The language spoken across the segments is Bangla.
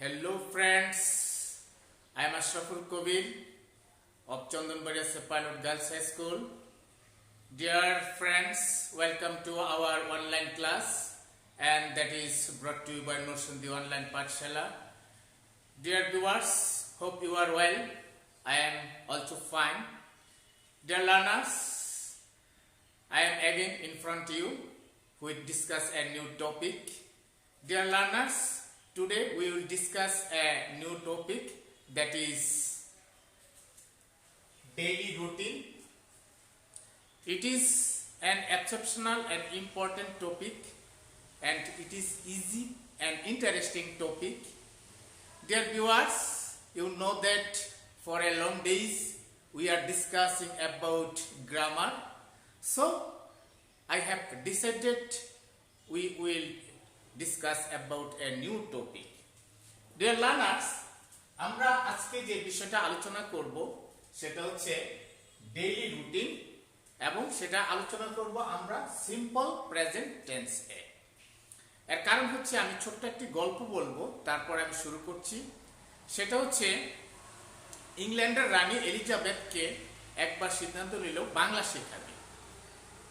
Hello friends, I am Ashraful Kobir of Chandanbaria Pilot Girls High School. Dear friends, welcome to our online class and that is brought to you by Notion the Online Pathshala. Dear viewers, hope you are well. I am also fine. Dear learners, I am again in front of you. We discuss a new topic. Dear learners, today we will discuss a new topic that is daily routine. It is an exceptional and important topic and it is easy and interesting topic. Dear viewers, you know that for a long days we are discussing about grammar. So I have decided we will discuss about a new topic. Dear learners, আমরা আজকে যে বিষয়টা আলোচনা করব সেটা হচ্ছে ডেইলি রুটিন এবং সেটা আলোচনা করব আমরা সিম্পল প্রেজেন্ট টেন্স এ। এর কারণ হচ্ছে আমি ছোট্ট একটি গল্প বলবো তারপর আমি শুরু করছি। সেটা হচ্ছে ইংল্যান্ডের রানী এলিজাবেথকে একবার সিদ্ধান্ত নিল বাংলা শেখাবে।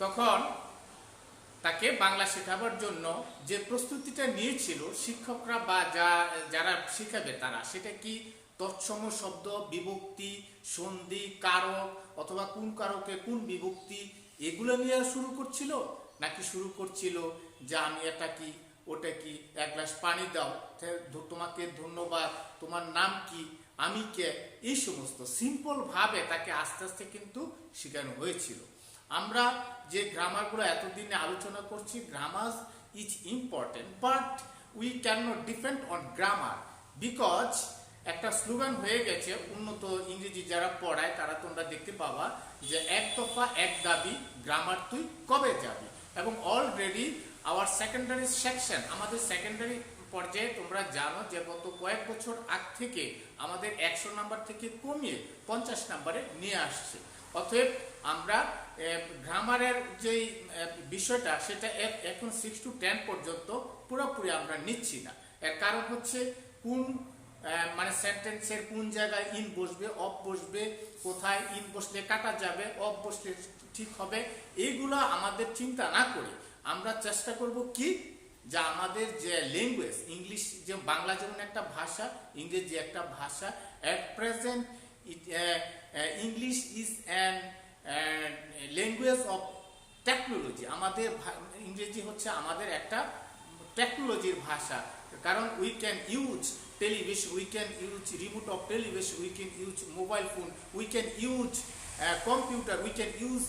তখন তাকে বাংলা শেখাবার জন্য যে প্রস্তুতিটা নিয়েছিল শিক্ষকরা বা যারা শেখাবে তারা, সেটা কি তৎসম শব্দ, বিভক্তি, সন্ধি, কারক অথবা কোন কারকে কোন বিভক্তি এগুলো নিয়ে শুরু করছিল, নাকি শুরু করছিল যে আমি এটা কি ওটা কি, এক গ্লাস পানি দাও, তোমাকে ধন্যবাদ, তোমার নাম কি, আমি কে, এই সমস্ত সিম্পল ভাবে তাকে আস্তে আস্তে কিন্তু শেখানো হয়েছিল। আমরা যে গ্রামারগুলো এতদিনে আলোচনা করছি, grammar is important but we can not depend on grammar because একটা স্লোগান হয়ে গেছে উন্নত ইংরেজি যারা পড়ায় তারা তোমরা দেখতে পাবা যে এক দফা এক দাবি, গ্রামার তুই কবে যাবি। এবং অলরেডি আওয়ার সেকেন্ডারি সেকশন, আমাদের সেকেন্ডারি পর্যায়ে তোমরা জানো যে গত কয়েক বছর আগ থেকে আমাদের 100 নাম্বার থেকে কমিয়ে 50 নাম্বারে নিয়ে আসছে। অতএব আমরা গ্রামারের যে বিষয়টা সেটা এখন 6 to 10 পর্যন্ত পুরোপুরি আমরা নিচ্ছি না। এর কারণ হচ্ছে কোন মানে সেন্টেন্সের কোন জায়গায় ইন বসবে, অফ বসবে, কোথায় ইন বসলে কাটা যাবে, অফ বসলে ঠিক হবে, এইগুলো আমাদের চিন্তা না করে আমরা চেষ্টা করব কি যে আমাদের যে ল্যাঙ্গুয়েজ, ইংলিশ যে বাংলা যেমন একটা ভাষা, ইংরেজি একটা ভাষা, at present English is an language of technology. আমাদের ইংরেজি হচ্ছে আমাদের একটা টেকনোলজির ভাষা, কারণ we can use television, we can use remote of television, we can use mobile phone, we can use computer, we can use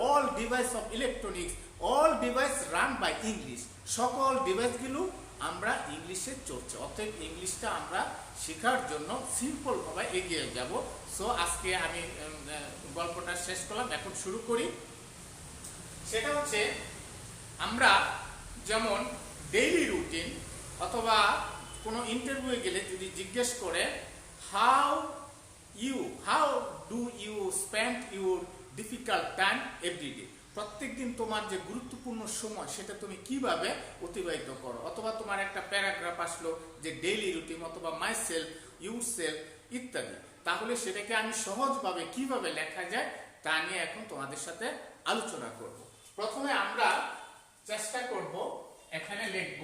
all device of electronics, all device run by English. সকল ডিভাইসগুলো আমরা ইংলিশে চলছে। অতএব ইংলিশটা আমরা শেখার জন্য সিম্পল ভাবে এগিয়ে যাব। সো আজকে আমি গল্পটা শেষ করলাম, এখন শুরু করি। সেটা হচ্ছে আমরা যেমন ডেইলি রুটিন অথবা কোনো ইন্টারভিউয়ে গেলে যদি জিজ্ঞেস করে how do you spend your difficult time everyday, প্রত্যেকদিন তোমার যে গুরুত্বপূর্ণ সময় সেটা তুমি কিভাবে অতিবাহিত করো, অথবা তোমার একটা প্যারাগ্রাফ আসলো যে ডেইলি রুটিন অথবা মাই সেলফ, ইউর সেলফ ইত্যাদি, তাহলে সেটাকে আমি সহজভাবে কিভাবে লেখা যায় তা নিয়ে এখন তোমাদের সাথে আলোচনা করব। প্রথমে আমরা চেষ্টা করব, এখানে লিখব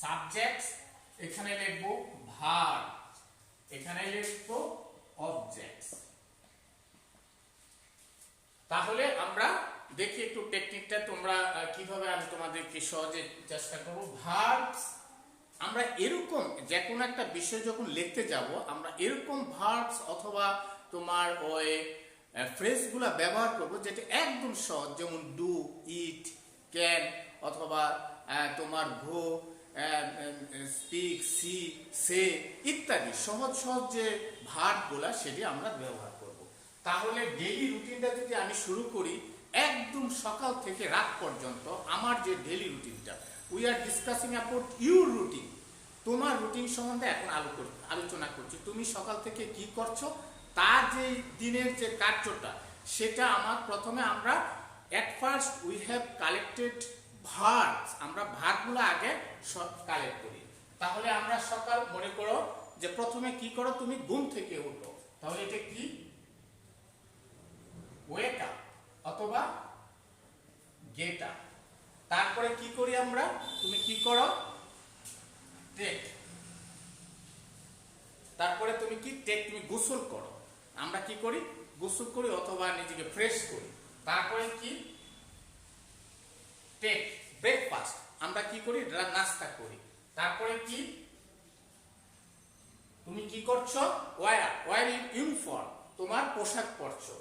সাবজেক্টস, এখানে লিখব ভার্ব, এখানে লিখব অবজেক্টস। তাহলে আমরা দেখি একটু টেকনিকটা তোমরা কিভাবে, আমি তোমাদেরকে সহজে চেষ্টা করব। ভার্বস আমরা এরকম যে কোনো একটা বিষয় যখন লিখতে যাব আমরা এরকম ভার্বস অথবা তোমার ওই ফ্রেজগুলা ব্যবহার করব যেটা একদম সহজ, যেমন ডু, ইট, ক্যান অথবা তোমার গো, স্পিক, সি, সে ইত্যাদি সহজ সহজ যে ভার্বগুলা সেটি আমরা ব্যবহার করব। তাহলে ডেইলি রুটিনটা যদি আমি শুরু করি একদম সকাল থেকে রাত পর্যন্ত, আমার যে ডেইলি রুটিনটা, we are discussing about your routine, তোমার রুটিন সম্বন্ধে এখন আলোচনা করছি। তুমি সকাল থেকে কি করছো তার যে দিনের যে কার্যটা সেটা আমার প্রথমে আমরা at first we have collected verbs, আমরা ভার্বগুলো আগে কালেক্ট করি। তাহলে আমরা সকাল মনে করো যে প্রথমে কি করো, তুমি ঘুম থেকে উঠো, তাহলে এটা কি, ওয়েক আপ অথবা গেট আপ। তারপরে কি করি আমরা, তুমি কি করো, টেক। তারপরে তুমি কি টেক, তুমি গোসল করো, আমরা কি করি, গোসল করি অথবা নিজেকে ফ্রেশ করি। তারপরে কি, টেক ব্রেকফাস্ট, আমরা কি করি, নাস্তা করি। তারপরে কি, তুমি কি করছো, ওয়্যার, ওয়্যার ইউনিফর্ম, তোমার পোশাক পরছো।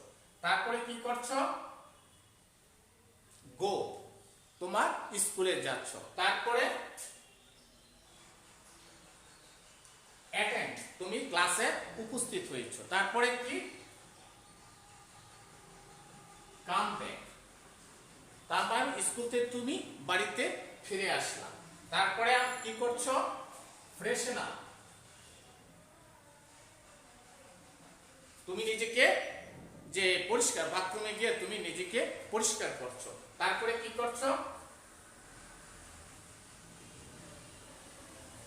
তারপরে কি করছো, গো, তোমার স্কুলে যাচ্ছ। তারপরে অ্যাটেন্ড, তুমি ক্লাসে উপস্থিত হয়েছো। তারপরে কি, কাম ব্যাক, তারপর স্কুল থেকে তুমি বাড়িতে ফিরে আসলাম। তারপরে কি করছো, ফ্রেশন আপ, তুমি নিজেকে যে পরিষ্কার, বাথরুমে গিয়ে তুমি নিজেকে পরিষ্কার করছো। তারপরে কি করছো,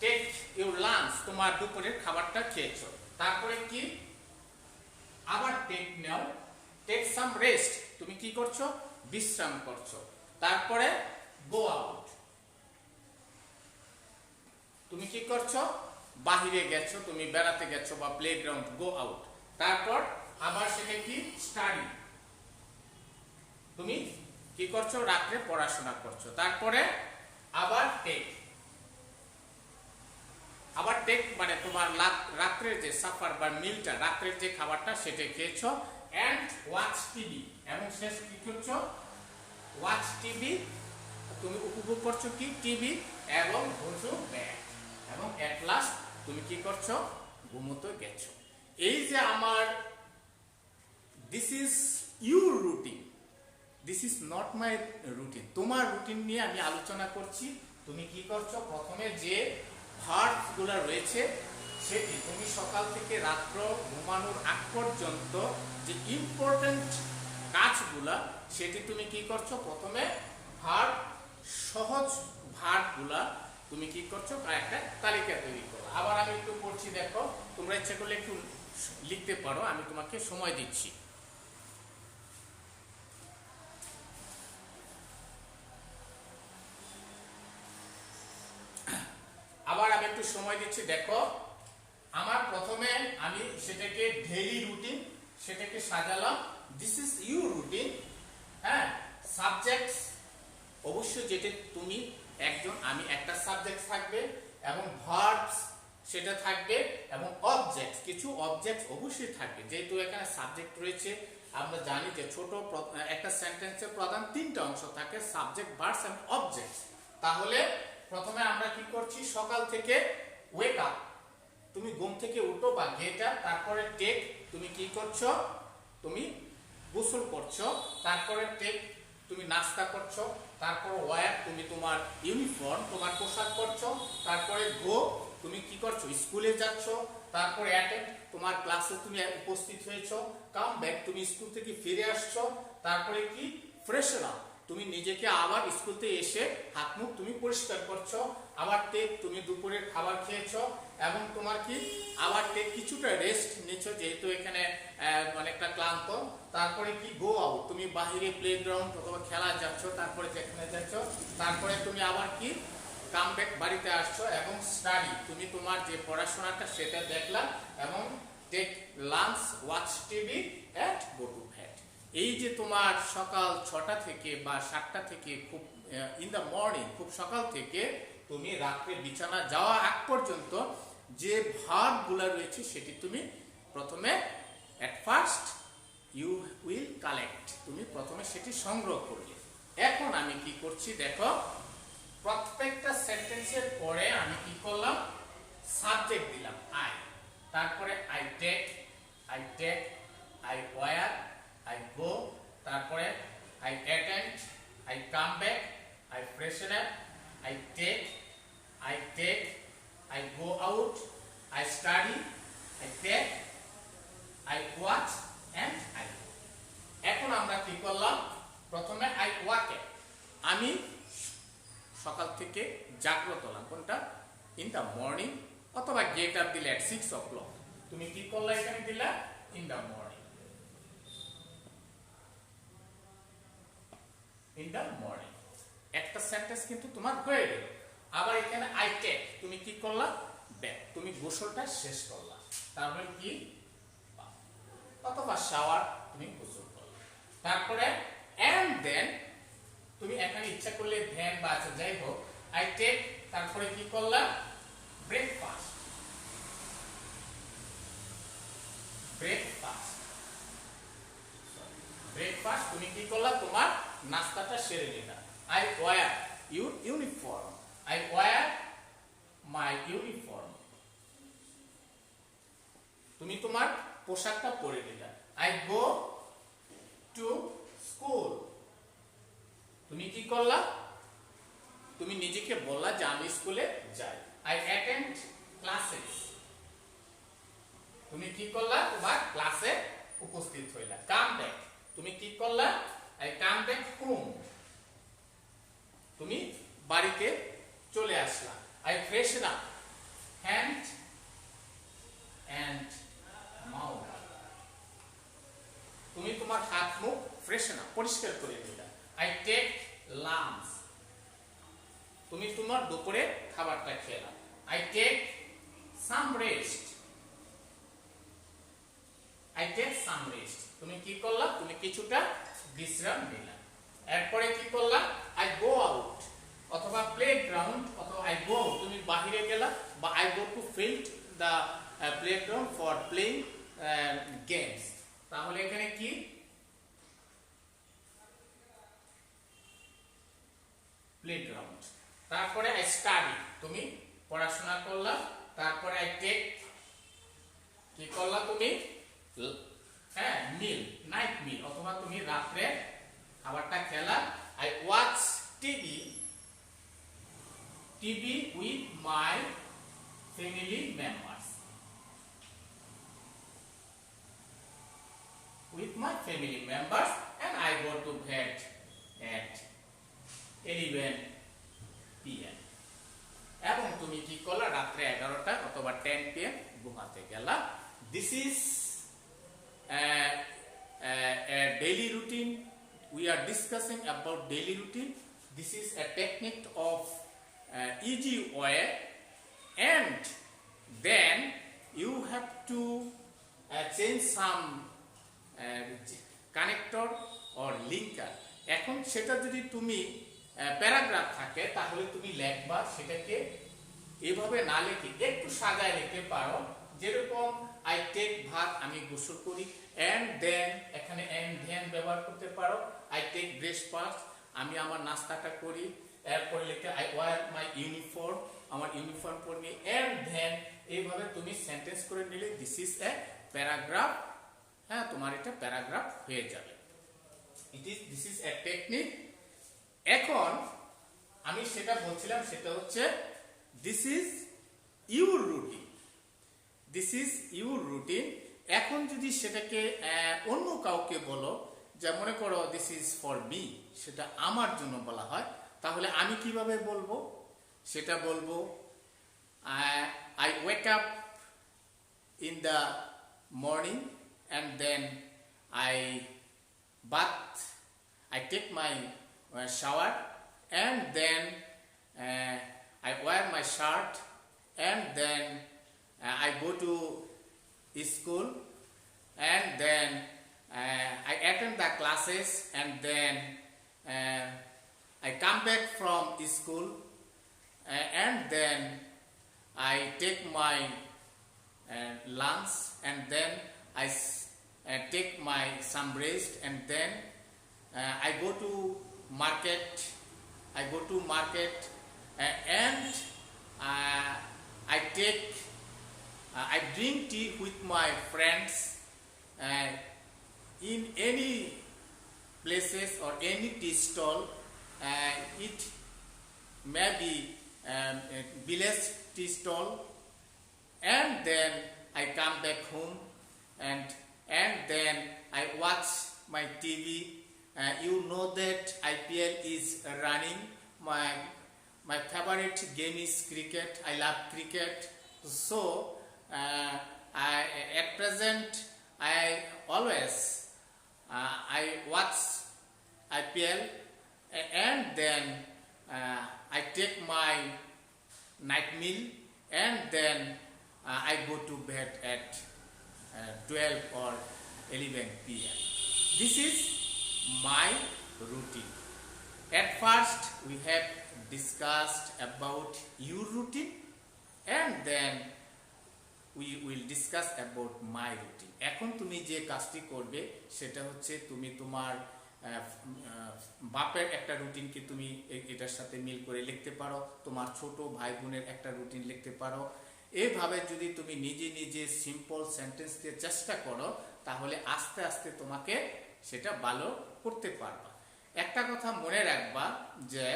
টেক ইউর লাঞ্চ, তোমার দুপুরের খাবারটা খেয়েছো। তারপরে কি, আবার টেক নাও, টেক সাম রেস্ট, তুমি কি করছো, বিশ্রাম করছো। তারপরে গো আউট, তুমি কি করছো, বাহিরে গেছো, তুমি বেড়াতে গেছো বা প্লেগ্রাউন্ড, গো আউট। তারপর আবার সেটা কি, স্টাডি, তুমি কি করছো, রাত্রে পড়াশোনা করছো। তারপরে আবার টেক, আবার টেক মানে তোমার রাত্রের যে সাফার বা মিলটা, রাত্রের যে খাবারটা সেটা খেয়েছো। এন্ড ওয়াচ টিভি, এবং শেষ কি করছো, ওয়াচ টিভি, তুমি উপভোগ করছো কি, টিভি, এবং ঘুমো ব্যাক, এবং এট লাস্ট তুমি কি করছো, ঘুমোতে গেছো। এই যে আমার, this is your routine, this is not my routine, তোমার রুটিন নিয়ে আমি আলোচনা করছি। তুমি কি করছো, প্রথমে যে ভার্বগুলো রয়েছে সেটি তুমি সকাল থেকে রাত্র ঘুমানোর আগ পর্যন্ত যে ইম্পর্টেন্ট কাজগুলা, সেটি তুমি কি করছো, প্রথমে ভার্ব, সহজ ভার্বগুলা তুমি কি করছো, একটা তালিকা তৈরি করো। আবার আমি একটু পড়ছি, দেখো, তোমরা ইচ্ছে করলে একটু লিখতে পারো, আমি তোমাকে সময় দিচ্ছি। আবার আমি একটু সময় দিচ্ছি, দেখো, আমার প্রথমে আমি সেটাকে ডেইলি রুটিন, সেটাকে সাজালাম, দিস ইজ ইউর রুটিন। হ্যাঁ, সাবজেক্টস, অবশ্যই যেটা তুমি একজন, আমি একটা সাবজেক্ট থাকবে, এবং ভার্বস সেটা থাকবে, এবং অবজেক্ট, কিছু অবজেক্ট অবশ্যই থাকবে। যেহেতু এখানে সাবজেক্ট রয়েছে, আমরা জানি যে ছোট একটা সেন্টেন্সের প্রধান তিনটা অংশ থাকে, সাবজেক্ট, ভার্বস এবং অবজেক্ট। তাহলে প্রথমে আমরা কি করছি, সকাল থেকে ওয়েক আপ, তুমি ঘুম থেকে উঠো বা গেট আপ। তারপরে টেক, তুমি কি করছো, তুমি গোসল করছো। তারপরে টেক, তুমি নাস্তা করছো। তারপর ওয়্যার, তুমি তোমার ইউনিফর্ম, তোমার পোশাক করছো। তারপরে গো, তুমি কি করছো, স্কুলে যাচ্ছ। তারপরে অ্যাটেন্ড, তোমার ক্লাসে তুমি উপস্থিত হয়েছো। কাম ব্যাক, তুমি স্কুল থেকে ফিরে আসছো। তারপরে কি, ফ্রেশন আপ, তুমি নিজেকে আবার স্কুল থেকে এসে হাত মুখ তুমি পরিষ্কার করছো। আবার টেক, তুমি দুপুরের খাবার খেয়েছো, এবং তোমার কি, আবার টেক, কিছুটা রেস্ট নিচ্ছো যেহেতু এখানে অনেকটা ক্লান্ত। তারপরে কি, গো আউট, তুমি বাহিরে প্লেগ্রাউন্ড অথবা খেলা যাচ্ছ, তারপরে যেখানে যাচ্ছ। তারপরে তুমি আবার কি, কাম ব্যাক, বাড়িতে আসছো, এবং স্টাডি, তুমি তোমার যে পড়াশোনাটা সেটা দেখলা, এবং take lunch, watch TV, and go to bed. এই যে তোমার সকাল 6টা থেকে বা 7টা থেকে, খুব ইন দ্য মর্নিং, খুব সকাল থেকে তুমি রাত্রে বিছানা যাওয়া আগ পর্যন্ত যে ভার্বগুলো রয়েছে সেটি তুমি প্রথমে, at first you will collect, তুমি প্রথমে সেটি সংগ্রহ করলে। এখন আমি কি করছি, দেখো, প্রত্যেকটা সেন্টেন্সের পরে আমি কি করলাম, সাবজেক্ট দিলাম আই। তারপরে I take, I wear, I go, তারপরে I attend, I come back, I freshen up, I take, I go out, I study, I take, I watch, and I go. এখন আমরা কি করলাম, প্রথমে I walk, আমি সকাল থেকে জাগ্রত হলাম, কোনটা? ইন দ্য মর্নিং, অথবা গেট আপ দিলে at 6 o'clock। তুমি কি করলা? এখানে দিলা in the morning, in the morning. একটা সেন্টেন্স কিন্তু তোমার হয়ে গেল। আবার এখানে আই টেক, তুমি কি করলা? ব্যাক, তুমি গোসলটা শেষ করলা, তারপরে কি? অথবা শাওয়ার, তুমি গোসল করলা। তারপরে এন্ড দেন, তুমি এখানে ইচ্ছা করলে ধ্যান বা আছে যাই হোক, আই টেক, তারপরে কি করলা? ব্রেকফাস্ট, ব্রেকফাস্ট, ব্রেকফাস্ট, তুমি কি করলা? তোমার নাস্তাটা সেরে নিলা। I wear your uniform, I wear my uniform, তুমি তোমার পোশাকটা পরে নিলা। আই গো টু স্কুল, তুমি কি করলা? তুমি নিজেকে বললা যে আমি স্কুলে যাই। আই অ্যাটেন্ড ক্লাসেস, তুমি কি করলা? তোমার ক্লাসে উপস্থিত হইলা। কাম ব্যাক, তুমি কি করলা? আই কাম ব্যাক হোম, তুমি বাড়িতে চলে আসলা। I freshen up hand and mouth, তুমি তোমার হাত মুখ ফ্রেশন আপ পরিষ্কার করে নিলা। আই টেক লাঞ্চ, তুমি তোমার দুপুরে খাবারটা খেলা। I take some rest, I take some rest, তুমি কি করলা? তুমি কিছুটা বিশ্রাম নিলা। এরপরে কি করলা? আই গো আউট, অথবা প্লে গ্রাউন্ড, অথবা আই গো, তুমি বাহিরে গেলা, বা I go to field the play ground for playing games. তাহলে এখানে কি? Play ground. তারপরে আই স্টাডি, তুমি পড়াশোনা করলা। তারপরে আই টেক, কি করলা? তুমি মিল, নাইট মিল, অথবা তুমি রাত্রে খাবারটা খেলা। I watch TV, TV with my family members, with my family members, and I go to bed at 11 p.m. এবং তুমি কি করলা? রাত্রে 11টা অথবা 10 p.m. ঘুমাতে গেলা। This is a daily routine. We are discussing about daily routine. This is a technique of easy way, and then you have to change some connector or linker. এখন সেটা যদি তুমি প্যারাগ্রাফ থাকে তাহলে তুমি লেখবা, সেটাকে এভাবে না লিখে একটু সাজায় লিখতে পারো। যেরকম আই টেক ভাত, আমি গোসল করি। এন্ড দেন, এখানে এন্ড দেন ব্যবহার করতে পারো। আই টেক ব্রেকফাস্ট, আমি আমার নাস্তাটা করি। এরপরে লিখে আই ওয়্যার মাই ইউনিফর্ম, আমার ইউনিফর্ম পরে। এন্ড দেন, এইভাবে তুমি সেন্টেন্স করে নিলে দিস ইজ এ প্যারাগ্রাফ। হ্যাঁ, তোমার এটা প্যারাগ্রাফ হয়ে যাবে। This is a technique. এখন আমি সেটা বলছিলাম, সেটা হচ্ছে this is your routine, this is your routine. এখন যদি সেটাকে অন্য কাউকে বলো, যা মনে করো দিস ইজ ফর মি, সেটা আমার জন্য বলা হয়, তাহলে আমি কিভাবে বলবো? সেটা বলবো I wake up in the morning, and then I bath, I take my shower, and then I wear my shirt, and then I go to school, and then I attend the classes, and then I come back from school, and then I take my lunch, and then I take my some rest, and then I go to market. And I drink tea with my friends in any places or any tea stall. It may be a village tea stall, and then I come back home, and then I watch my TV. You know that IPL is running. My favorite game is cricket. I love cricket. So at present I always I watch IPL, and then I take my night meal, and then I go to bed at 12 or 11 p.m. This is my routine. At first we have discussed about your routine, and then we will discuss about my routine. এখন তুমি যে কাজটি করবে সেটা হচ্ছে তুমি তোমার বাপের একটা রুটিনকে তুমি এটার সাথে মিল করে লিখতে পারো, তোমার ছোট ভাই বোনের একটা রুটিন লিখতে পারো। এইভাবে যদি তুমি নিজে নিজে সিম্পল সেন্টেন্স দিয়ে চেষ্টা করো তাহলে আস্তে আস্তে তোমাকে সেটা ভালো করতে পারবা। একটা কথা মনে রাখবা যে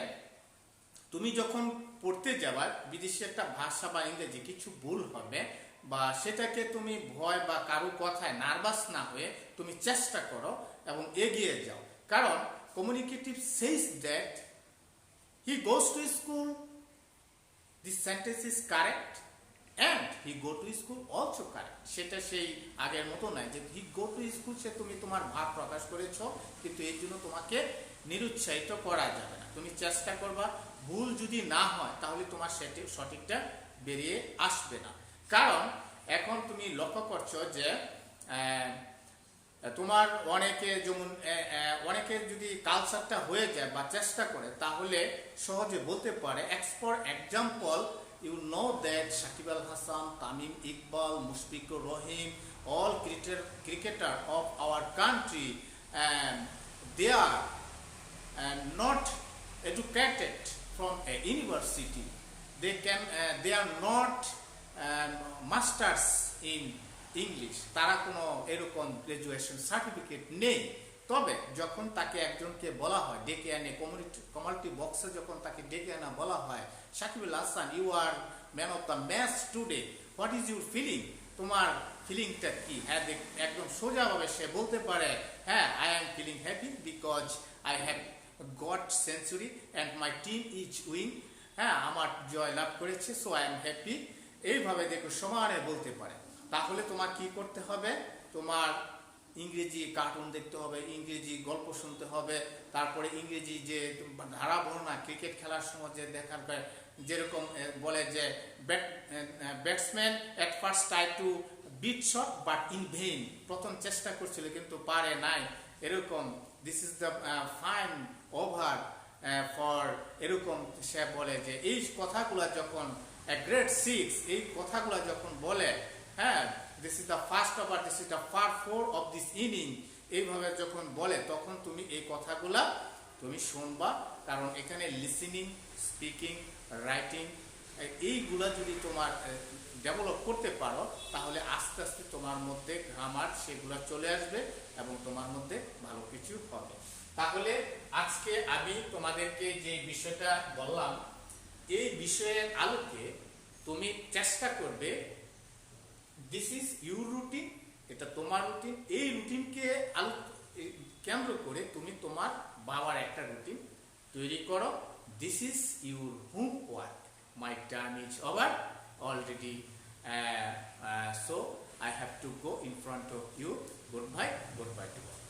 তুমি যখন পড়তে যাবা বিদেশি একটা ভাষা বা ইংরেজি কিছু ভুল হবে, বা সেটাকে তুমি ভয় বা কারো কথায় নার্ভাস না হয়ে তুমি চেষ্টা করো এবং এগিয়ে যাও। কারণ communicative says that he goes to school, this sentence is correct, and he go to school also correct. সেটা সেই আগের মতো নাই যে হি গো টু স্কুল সে তুমি তোমার ভাব প্রকাশ করেছ, কিন্তু এই জন্য তোমাকে নিরুৎসাহিত করা যাবে না। তুমি চেষ্টা করবা, ভুল যদি না হয় তাহলে তোমার সঠিকটা বেরিয়ে আসবে না। কারণ এখন তুমি লক্ষ্য করছো যে তোমার অনেকে যদি কালচারটা হয়ে যায় বা চেষ্টা করে তাহলে সহজে বলতে পারে। For example, you know that Shakib Al Hasan, Tamim Iqbal, Mushfiqur Rahim, all cricketer of our country, they are not educated from a university. They are not masters in English. তারা কোনো এরকম গ্রাজুয়েশন সার্টিফিকেট নেই। তবে যখন তাকে একজনকে বলা হয় ডেকে আনে কমিউনিটি বক্সে, যখন তাকে ডেকে আনা বলা হয় Shakib Al Hasan, you are man of the match today, what is your feeling? তোমার ফিলিংটা কি? হ্যাঁ, একদম সোজাভাবে সে বলতে পারে, হ্যাঁ, I am feeling happy because I have got century and my team is win. হ্যাঁ, আমার জয় লাভ করেছে, সো আই এম হ্যাপি। এইভাবে দেখো সমানে বলতে পারে। তাহলে তোমার কি করতে হবে? তোমার ইংরেজি কার্টুন দেখতে হবে, ইংরেজি গল্প শুনতে হবে, তারপরে ইংরেজি যে ধারা বর্ণনা ক্রিকেট খেলার সময় যে দেখার যেরকম বলে যে batsman at first try to beat shot but in vain, প্রথম চেষ্টা করছিল কিন্তু পারে নাই, এরকম this is the fine over for, এরকম সে বলে যে এই কথাগুলো যখন গ্রেড 6 এই কথাগুলো যখন বলে, হ্যাঁ, this is the first over, this is the part 4 of this inning, এইভাবে যখন বলে তখন তুমি এই কথাগুলা তুমি শুনবা। কারণ এখানে লিসেনিং, স্পিকিং, রাইটিং এইগুলা যদি তোমার ডেভেলপ করতে পারো তাহলে আস্তে আস্তে তোমার মধ্যে গ্রামার সেগুলো চলে আসবে এবং তোমার মধ্যে ভালো কিছু হবে। তাহলে আজকে আমি তোমাদেরকে যে বিষয়টা বললাম এই বিষয়ের আলোকে তুমি চেষ্টা করবে, দিস ইজ ইউর রুটিন, এটা তোমার রুটিন, এই রুটিনকে কেন্দ্র করে তুমি তোমার বাবার একটা রুটিন তৈরি করো। This is your homework, my time is over already, so I have to go in front of you. Goodbye to all.